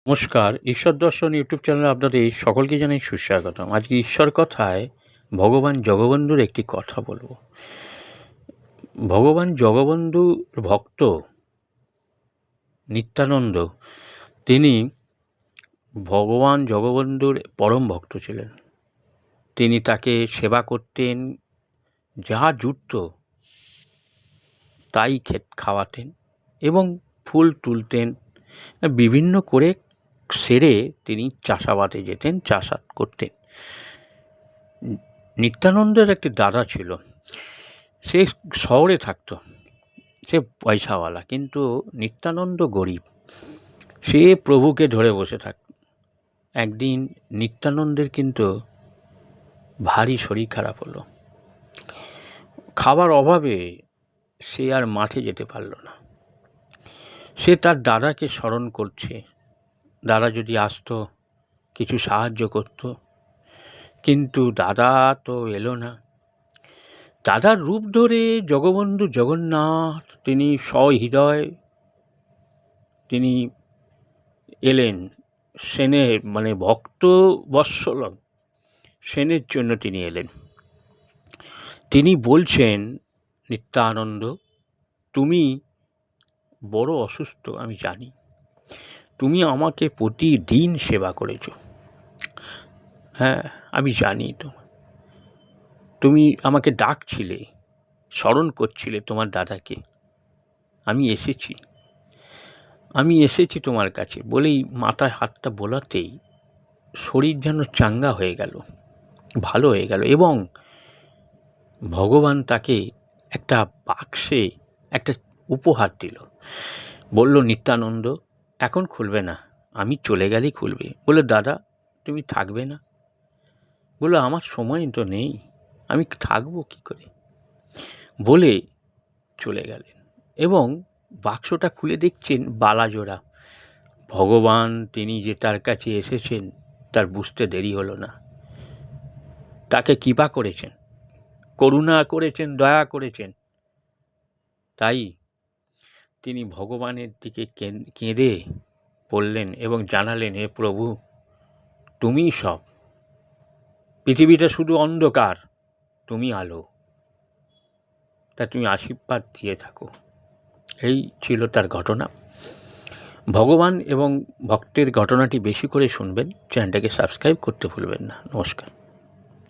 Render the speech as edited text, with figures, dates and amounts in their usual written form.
নমস্কার, ঈশ্বর দর্শন ইউটিউব চ্যানেলে আপনাদের সকলকে জানাই সুস্বাগতম। আজকে ঈশ্বর কথায় ভগবান জগবন্ধুর একটি কথা বলবো। ভগবান জগবন্ধুর ভক্ত নিত্যানন্দ, তিনি ভগবান জগবন্ধুর পরম ভক্ত ছিলেন। তিনি তাকে সেবা করতেন, যা জুটত তাই খাওয়াতেন এবং ফুল তুলতেন, বিভিন্ন করে সেরে তিনি চাষাবাদে যেতেন, চাষাবাদ করতেন। নিত্যানন্দের একটি দাদা ছিল, সে শহরে থাকতো, সে পয়সাওয়ালা, কিন্তু নিত্যানন্দ গরিব। সে প্রভুকে ধরে বসে থাকত। একদিন নিত্যানন্দের কিন্তু ভারী শরীর খারাপ হলো। খাবার অভাবে সে আর মাঠে যেতে পারল না। সে তার দাদাকে স্মরণ করছে, দাদা যদি আসতো, কিছু সাহায্য করত, কিন্তু দাদা তো এলো না। দাদার রূপ ধরে জগবন্ধু জগন্নাথ তিনি সহৃদয় তিনি এলেন সেনের, ভক্ত বৎসল সেনের জন্য তিনি এলেন। তিনি বলছেন, নিত্যানন্দ, তুমি বড় অসুস্থ, আমি জানি। তুমি আমাকে প্রতিদিন সেবা করেছ। হ্যাঁ, আমি জানি। তুমি আমাকে ডাকছিলে, স্মরণ করছিলে তোমার দাদাকে। আমি এসেছি তোমার কাছে বলেই মাথায় হাতটা বোলাতেই শরীর যেন চাঙ্গা হয়ে গেল, ভালো হয়ে গেল। এবং ভগবান তাকে একটা বাক্সে একটা উপহার দিল। বলল, নিত্যানন্দ, এখন খুলবে না, আমি চলে গেলেই খুলবে। বলে, দাদা তুমি থাকবে না? বললো, আমার সময় তো নেই, আমি থাকবো কি করে? বলে চলে গেলেন এবং বাক্সটা খুলে দেখছেন বালাজোড়া। ভগবান তিনি যে তার কাছে এসেছেন তার বুঝতে দেরি হলো না। তাকে কৃপা করেছেন, করুণা করেছেন, দয়া করেছেন। তাই তিনি ভগবানের দিকে কেঁদে পড়লেন এবং জানালেন, হে প্রভু, তুমিই সব। পৃথিবীটা শুধু অন্ধকার, তুমি আলো, তা তুমি আশীর্বাদ দিয়ে থাকো। এই ছিল তার ঘটনা। ভগবান এবং ভক্তের ঘটনাটি বেশি করে শুনবেন। চ্যানেলটাকে সাবস্ক্রাইব করতে ভুলবেন না। নমস্কার।